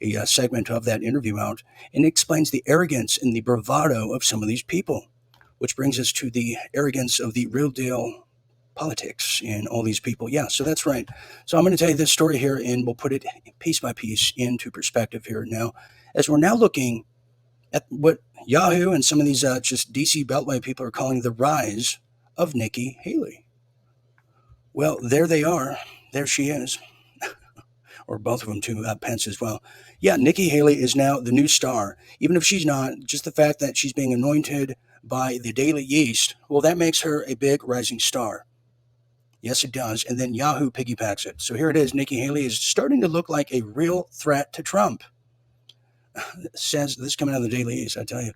a segment of that interview out, and it explains the arrogance and the bravado of some of these people, which brings us to the arrogance of the real deal politics and all these people. Yeah, so that's right. So I'm going to tell you this story here, and we'll put it piece by piece into perspective here now, as we're now looking at what Yahoo and some of these just DC Beltway people are calling the rise of Nikki Haley. Well, there they are. There she is. Or both of them too, Pence as well. Yeah, Nikki Haley is now the new star. Even if she's not, just the fact that she's being anointed by the Daily Yeast, well, that makes her a big rising star. Yes, it does. And then Yahoo piggybacks it. So here it is. Nikki Haley is starting to look like a real threat to Trump. Says this coming out of the Daily East, I tell you.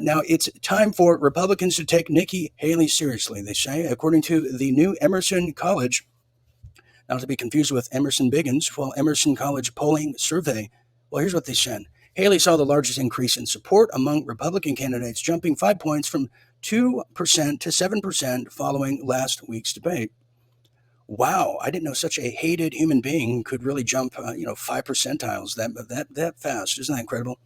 Now, it's time for Republicans to take Nikki Haley seriously, they say, according to the new Emerson College, not to be confused with Emerson Biggins, well, Emerson College polling survey. Well, here's what they said. Haley saw the largest increase in support among Republican candidates, jumping 5 points from 2% to 7% following last week's debate. Wow, I didn't know such a hated human being could really jump, 5 percentiles that fast. Isn't that incredible?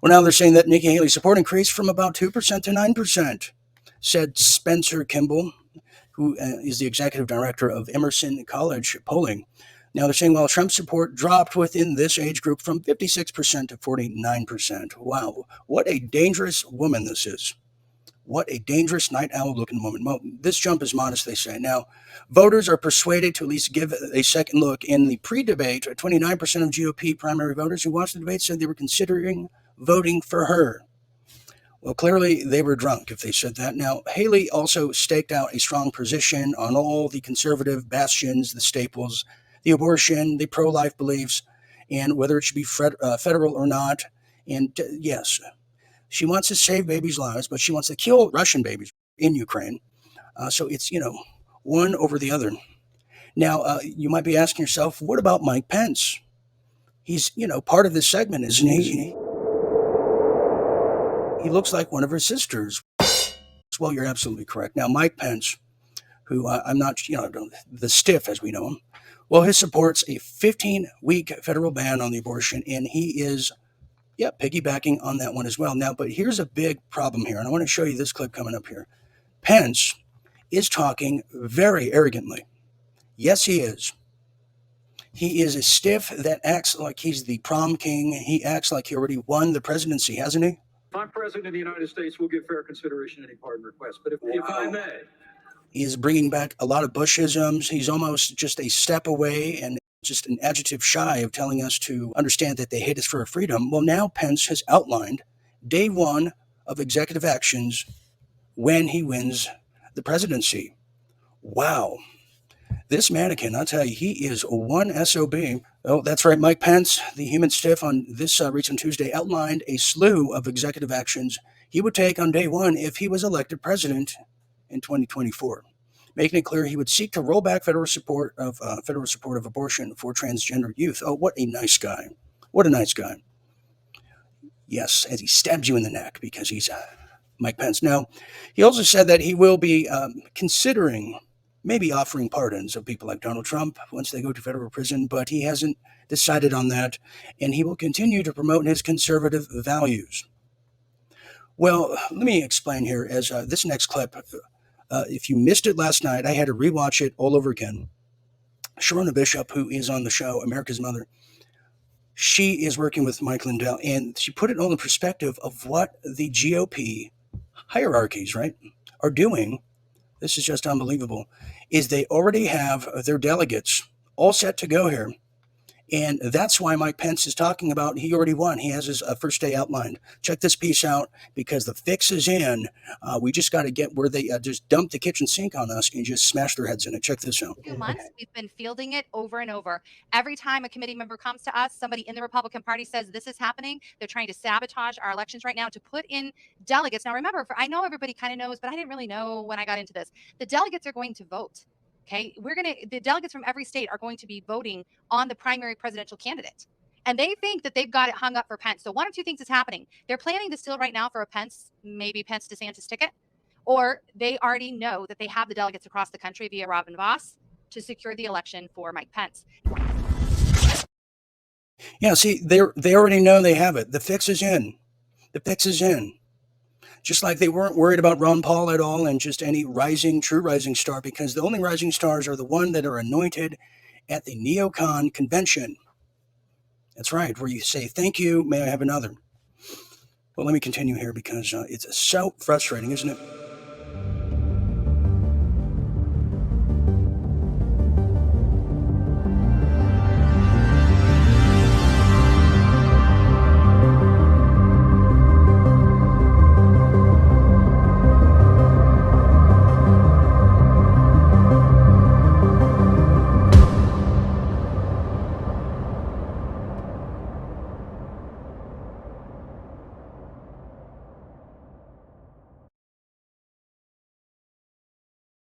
Well, now they're saying that Nikki Haley's support increased from about 2% to 9%, said Spencer Kimball, who is the executive director of Emerson College polling. Now they're saying, while Trump's support dropped within this age group from 56% to 49%. Wow, what a dangerous woman this is. What a dangerous night owl looking woman. Well, this jump is modest, they say. Now, voters are persuaded to at least give a second look. In the pre-debate, 29% of GOP primary voters who watched the debate said they were considering voting for her. Well, clearly they were drunk if they said that. Now, Haley also staked out a strong position on all the conservative bastions, the staples, the abortion, the pro-life beliefs, and whether it should be federal or not. And yes, she wants to save babies' lives, but she wants to kill Russian babies in Ukraine. So it's, one over the other. Now, you might be asking yourself, what about Mike Pence? He's, part of this segment, isn't he? He looks like one of her sisters. Well, you're absolutely correct. Now, Mike Pence, who I'm not, the stiff as we know him, well, he supports a 15-week federal ban on the abortion, and he is piggybacking on that one as well. Now, but here's a big problem here, and I want to show you this clip coming up here. Pence is talking very arrogantly. Yes, he is. He is a stiff that acts like he's the prom king. He acts like he already won the presidency, hasn't he? If I'm president of the United States, we'll give fair consideration to any pardon request. But if I may. He's bringing back a lot of Bushisms. He's almost just a step away and just an adjective shy of telling us to understand that they hate us for our freedom. Well, now Pence has outlined day one of executive actions when he wins the presidency. Wow. This mannequin, I'll tell you, he is one SOB. Oh, that's right. Mike Pence, the human stiff, on this recent Tuesday outlined a slew of executive actions he would take on day one if he was elected president in 2024, making it clear he would seek to roll back federal support of abortion for transgender youth. Oh, what a nice guy. What a nice guy. Yes, as he stabs you in the neck because he's Mike Pence. Now, he also said that he will be considering maybe offering pardons of people like Donald Trump once they go to federal prison, but he hasn't decided on that, and he will continue to promote his conservative values. Well, let me explain here as this next clip. If you missed it last night, I had to rewatch it all over again. Sharona Bishop, who is on the show, America's Mother, she is working with Mike Lindell, and she put it all in perspective of what the GOP hierarchies, right, are doing. This is just unbelievable, is they already have their delegates all set to go here. And that's why Mike Pence is talking about he already won. He has his first day outlined. Check this piece out because the fix is in. We just got to get where they just dump the kitchen sink on us and just smash their heads in it. Check this out. 2 months, we've been fielding it over and over. Every time a committee member comes to us, somebody in the Republican Party says this is happening. They're trying to sabotage our elections right now to put in delegates. Now, remember, I know everybody kind of knows, but I didn't really know when I got into this. The delegates are going to vote. Okay, the delegates from every state are going to be voting on the primary presidential candidate. And they think that they've got it hung up for Pence. So one of two things is happening. They're planning to still right now for a maybe Pence DeSantis ticket, or they already know that they have the delegates across the country via Robin Voss to secure the election for Mike Pence. Yeah, see, they already know they have it. The fix is in. The fix is in. Just like they weren't worried about Ron Paul at all and just any true rising star, because the only rising stars are the one that are anointed at the neocon convention. That's right, where you say, thank you, may I have another? Well, let me continue here because it's so frustrating, isn't it?